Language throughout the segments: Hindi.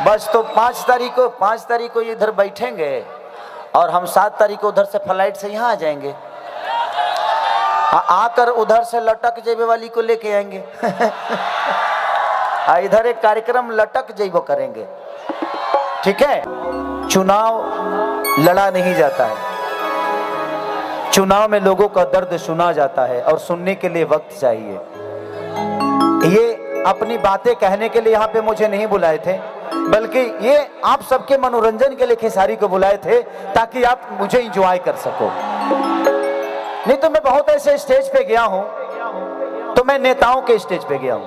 बस तो 5 तारीख को इधर बैठेंगे और हम 7 तारीख को उधर से फ्लाइट से यहाँ आ जाएंगे। आकर उधर से लटक जेबे वाली को लेके आएंगे। इधर एक कार्यक्रम लटक जेबो करेंगे। ठीक है, चुनाव लड़ा नहीं जाता है, चुनाव में लोगों का दर्द सुना जाता है और सुनने के लिए वक्त चाहिए। ये अपनी बातें कहने के लिए यहाँ पे मुझे नहीं बुलाए थे, बल्कि ये आप सबके मनोरंजन के लिए खेसारी को बुलाए थे ताकि आप मुझे एंजॉय कर सको। नहीं तो मैं बहुत ऐसे स्टेज पे गया हूं, तो मैं नेताओं के स्टेज पे गया हूं।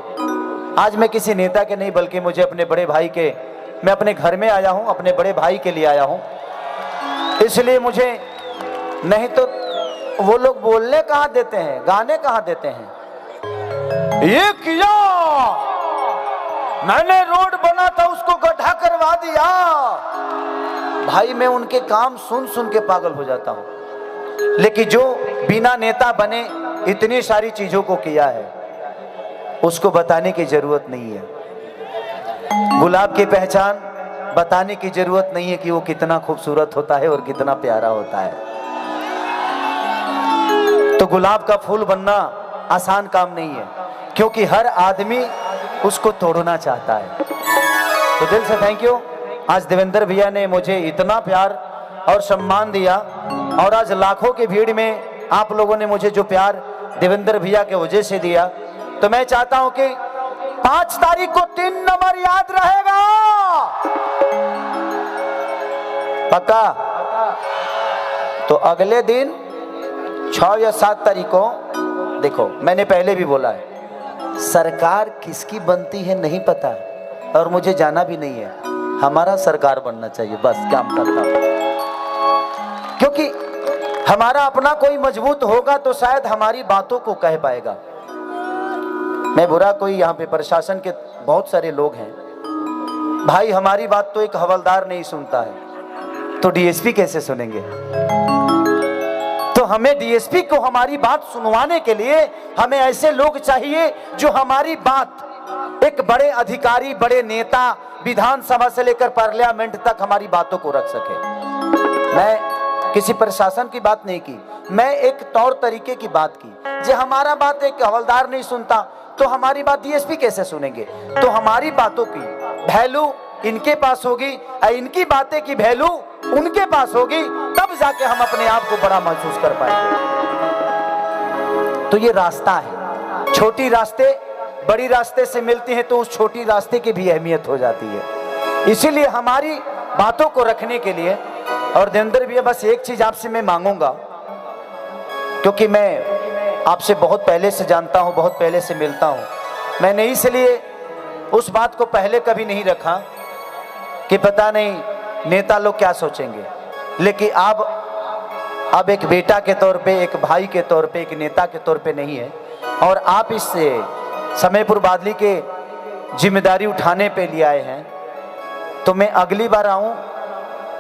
आज मैं किसी नेता के नहीं, बल्कि मुझे अपने बड़े भाई के, मैं अपने घर में आया हूं, अपने बड़े भाई के लिए आया हूं। इसलिए मुझे, नहीं तो वो लोग बोलने कहाँ देते हैं, गाने कहाँ देते हैं। ये किया मैंने, रोड बना था उसको गड्ढा करवा दिया। भाई मैं उनके काम सुन सुन के पागल हो जाता हूं, लेकिन जो बिना नेता बने इतनी सारी चीजों को किया है उसको बताने की जरूरत नहीं है। गुलाब की पहचान बताने की जरूरत नहीं है कि वो कितना खूबसूरत होता है और कितना प्यारा होता है। तो गुलाब का फूल बनना आसान काम नहीं है, क्योंकि हर आदमी उसको तोड़ना चाहता है। तो दिल से थैंक यू। आज देवेंद्र भैया ने मुझे इतना प्यार और सम्मान दिया, और आज लाखों की भीड़ में आप लोगों ने मुझे जो प्यार देवेंद्र भैया के वजह से दिया, तो मैं चाहता हूं कि 5 तारीख को 3 नंबर याद रहेगा। पक्का? तो अगले दिन 6 या 7 तारीख को, देखो मैंने पहले भी बोला है, सरकार किसकी बनती है नहीं पता, और मुझे जाना भी नहीं है। हमारा सरकार बनना चाहिए, बस काम करता हूं। क्योंकि हमारा अपना कोई मजबूत होगा तो शायद हमारी बातों को कह पाएगा। मैं बुरा कोई, यहाँ पे प्रशासन के बहुत सारे लोग हैं भाई, हमारी बात तो एक हवलदार नहीं सुनता है तो डीएसपी कैसे सुनेंगे। तो हमें डीएसपी को हमारी बात सुनवाने के लिए हमें ऐसे लोग चाहिए जो हमारी बात, एक बड़े अधिकारी, बड़े नेता, विधानसभा से लेकर पार्लियामेंट तक हमारी बातों को रख सके। मैं किसी प्रशासन की बात नहीं की, मैं एक तौर तरीके की बात की। जो हमारा बात एक हवलदार नहीं सुनता तो हमारी बात डीएसपी कैसे सुनेंगे। तो हमारी बातों की वैल्यू इनके पास होगी, इनकी बातें की वैल्यू उनके पास होगी, तब जाके हम अपने आप को बड़ा महसूस कर पाएंगे। तो ये रास्ता है, छोटी रास्ते बड़ी रास्ते से मिलती हैं तो उस छोटी रास्ते की भी अहमियत हो जाती है। इसीलिए हमारी बातों को रखने के लिए, और देवेंद्र भैया बस एक चीज आपसे मैं मांगूंगा, क्योंकि मैं आपसे बहुत पहले से जानता हूं, बहुत पहले से मिलता हूं, मैंने इसलिए उस बात को पहले कभी नहीं रखा कि पता नहीं नेता लोग क्या सोचेंगे, लेकिन अब एक बेटा के तौर पे, एक भाई के तौर पे, एक नेता के तौर पे नहीं है, और आप इससे समयपुर बादली के जिम्मेदारी उठाने पे लिए आए हैं, तो मैं अगली बार आऊं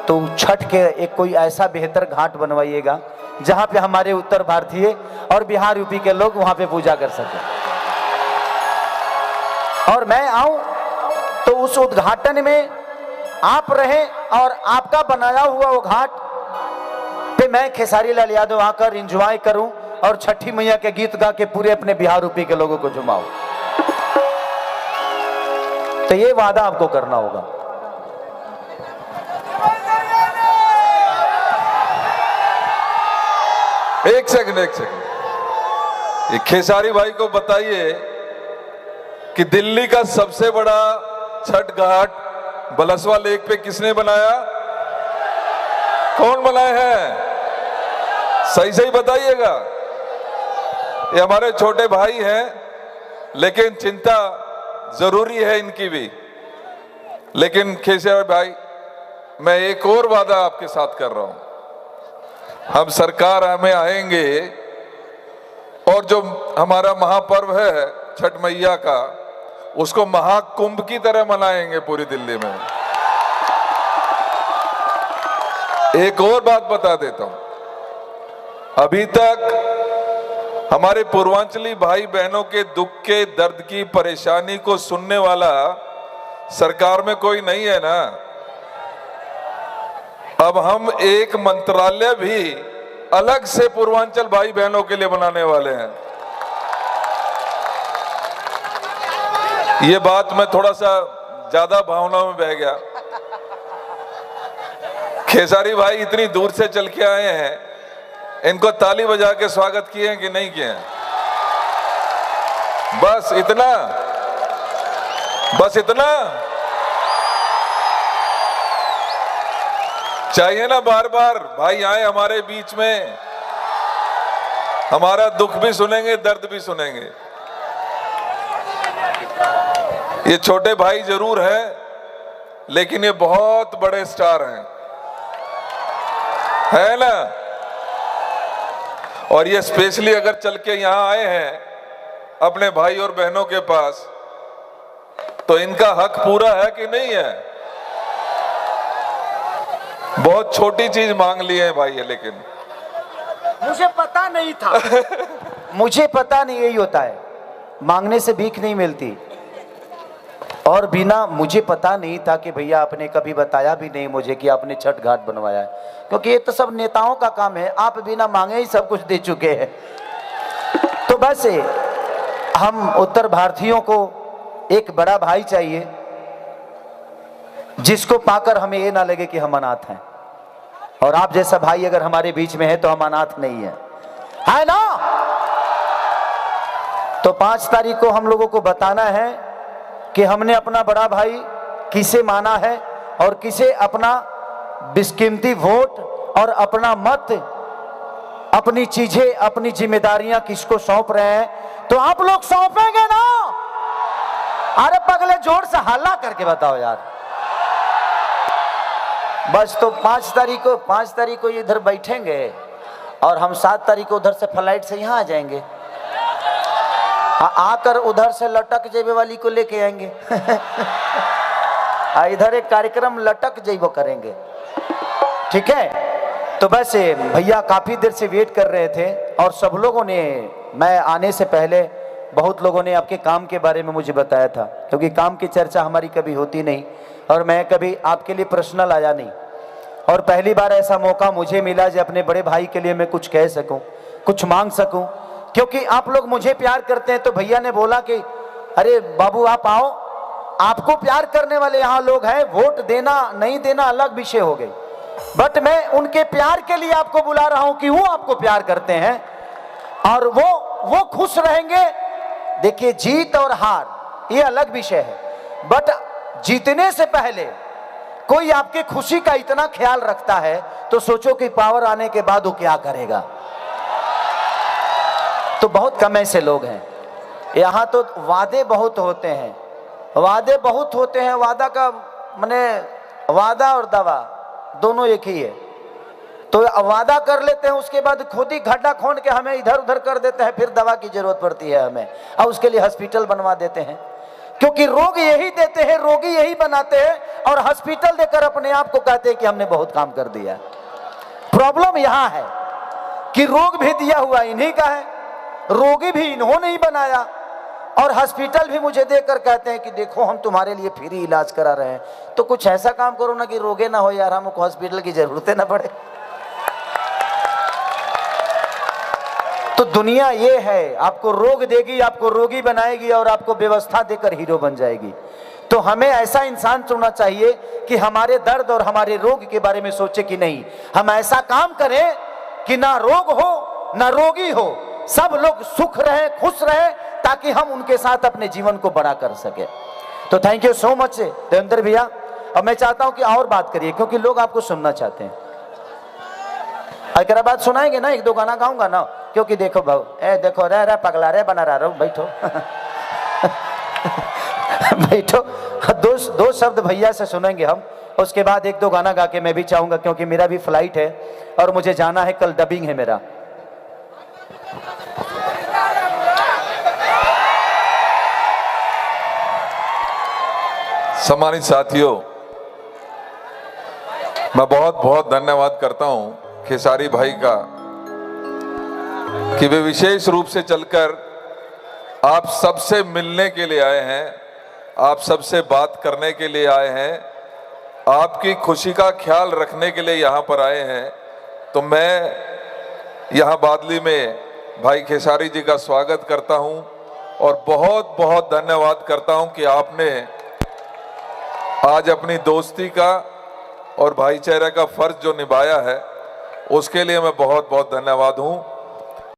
तो छठ के एक कोई ऐसा बेहतर घाट बनवाइएगा जहां पे हमारे उत्तर भारतीय और बिहार यूपी के लोग वहां पे पूजा कर सके, और मैं आऊं तो उस उद्घाटन में आप रहें और आपका बनाया हुआ वो घाट पे मैं खेसारी लाल यादव आकर एंजॉय करूं और छठी मैया के गीत गा के पूरे अपने बिहार यूपी के लोगों को झुमाऊं। तो ये वादा आपको करना होगा। एक सेकंड, ये खेसारी भाई को बताइए कि दिल्ली का सबसे बड़ा छठ घाट बलसवा लेक पे किसने बनाया? कौन बनाए हैं? सही सही बताइएगा। ये हमारे छोटे भाई हैं, लेकिन चिंता जरूरी है इनकी भी। लेकिन खेसारी भाई, मैं एक और वादा आपके साथ कर रहा हूं, हम सरकार में आएंगे और जो हमारा महापर्व है छठ मैया का, उसको महाकुंभ की तरह मनाएंगे पूरी दिल्ली में। एक और बात बता देता हूं, अभी तक हमारे पूर्वांचली भाई बहनों के दुख के, दर्द की, परेशानी को सुनने वाला सरकार में कोई नहीं है ना। अब हम एक मंत्रालय भी अलग से पूर्वांचल भाई बहनों के लिए बनाने वाले हैं। ये बात मैं थोड़ा सा ज्यादा भावना में बह गया। खेसारी भाई इतनी दूर से चल के आए हैं, इनको ताली बजा के स्वागत किए हैं कि नहीं किए हैं? बस इतना, बस इतना चाहिए ना। बार बार भाई आए हमारे बीच में, हमारा दुख भी सुनेंगे, दर्द भी सुनेंगे। ये छोटे भाई जरूर है, लेकिन ये बहुत बड़े स्टार हैं, है ना। और ये स्पेशली अगर चल के यहां आए हैं अपने भाई और बहनों के पास, तो इनका हक पूरा है कि नहीं है? बहुत छोटी चीज मांग ली है भाई है, लेकिन मुझे पता नहीं था। मुझे पता नहीं, यही होता है, मांगने से भीख नहीं मिलती। और बिना मुझे पता नहीं था कि भैया आपने कभी बताया भी नहीं मुझे कि आपने छठ घाट बनवाया है, क्योंकि ये तो सब नेताओं का काम है। आप बिना मांगे ही सब कुछ दे चुके हैं। तो बस हम उत्तर भारतीयों को एक बड़ा भाई चाहिए, जिसको पाकर हमें ये ना लगे कि हम अनाथ हैं। और आप जैसा भाई अगर हमारे बीच में है तो हम अनाथ नहीं है ना। तो 5 तारीख को हम लोगों को बताना है कि हमने अपना बड़ा भाई किसे माना है और किसे अपना बेशकीमती वोट और अपना मत, अपनी चीजें, अपनी जिम्मेदारियां किसको सौंप रहे हैं। तो आप लोग सौंपेंगे ना? अरे पगले जोर से हल्ला करके बताओ यार। बस तो 5 तारीख को इधर बैठेंगे और हम 7 तारीख को उधर से फ्लाइट से यहाँ आ जाएंगे। आकर उधर से लटक जेबे वाली को लेके आएंगे। इधर एक कार्यक्रम लटक जेबो करेंगे, ठीक है। तो बस भैया काफी देर से वेट कर रहे थे और सब लोगों ने, मैं आने से पहले बहुत लोगों ने आपके काम के बारे में मुझे बताया था, क्योंकि काम की चर्चा हमारी कभी होती नहीं और मैं कभी आपके लिए पर्सनल आया नहीं। और पहली बार ऐसा मौका मुझे मिला जो अपने बड़े भाई के लिए मैं कुछ कह सकूं, कुछ मांग सकूं, क्योंकि आप लोग मुझे प्यार करते हैं। तो भैया ने बोला कि अरे बाबू आप आओ, आपको प्यार करने वाले यहाँ लोग हैं, वोट देना नहीं देना अलग विषय हो गई, बट मैं उनके प्यार के लिए आपको बुला रहा हूं कि वो आपको प्यार करते हैं और वो खुश रहेंगे। देखिए जीत और हार ये अलग विषय है, बट जीतने से पहले कोई आपके खुशी का इतना ख्याल रखता है तो सोचो कि पावर आने के बाद वो क्या करेगा। तो बहुत कम ऐसे लोग हैं यहाँ। तो वादे बहुत होते हैं, वादे बहुत होते हैं। वादा का माने वादा और दवा दोनों एक ही है। तो वादा कर लेते हैं, उसके बाद खुद ही गड्ढा खोद के हमें इधर उधर कर देते हैं, फिर दवा की जरूरत पड़ती है हमें और उसके लिए हॉस्पिटल बनवा देते हैं, क्योंकि रोग यही देते हैं, रोगी यही बनाते हैं और हॉस्पिटल देकर अपने आप को कहते हैं कि हमने बहुत काम कर दिया। प्रॉब्लम यहाँ है कि रोग भी दिया हुआ इन्हीं का है, रोगी भी इन्होंने ही बनाया और हॉस्पिटल भी मुझे देकर कहते हैं कि देखो हम तुम्हारे लिए फ्री इलाज करा रहे हैं। तो कुछ ऐसा काम करो ना कि रोगे ना हो यार, हमको हॉस्पिटल की जरूरत ना पड़े। तो दुनिया ये है, आपको रोग देगी, आपको रोगी बनाएगी और आपको व्यवस्था देकर हीरो बन जाएगी। तो हमें ऐसा इंसान चुनना चाहिए कि हमारे दर्द और हमारे रोग के बारे में सोचे कि नहीं, हम ऐसा काम करें कि ना रोग हो ना रोगी हो, सब लोग सुख रहे, खुश रहे, ताकि हम उनके साथ अपने जीवन को बड़ा कर सके। तो thank you so much Devendra भैया। अब मैं चाहता हूं कि और बात करिए, क्योंकि लोग आपको सुनना चाहते हैं। अगर बात सुनाएंगे ना, 1-2 गाना गाऊंगा ना, क्योंकि देखो भाव देखो रह पगला रे बना रहा हूं, बैठो। बैठो, दो शब्द भैया से सुनेंगे हम, उसके बाद 1-2 गाना गा के मैं भी चाहूंगा, क्योंकि मेरा भी फ्लाइट है और मुझे जाना है, कल डबिंग है मेरा। सम्मानित साथियों, मैं बहुत बहुत धन्यवाद करता हूं खेसारी भाई का कि वे विशेष रूप से चलकर आप सबसे मिलने के लिए आए हैं आप सबसे बात करने के लिए आए हैं, आपकी खुशी का ख्याल रखने के लिए यहाँ पर आए हैं। तो मैं यहाँ बादली में भाई खेसारी जी का स्वागत करता हूँ और बहुत बहुत धन्यवाद करता हूँ कि आपने आज अपनी दोस्ती का और भाईचारे का फर्ज जो निभाया है, उसके लिए मैं बहुत बहुत धन्यवाद हूँ।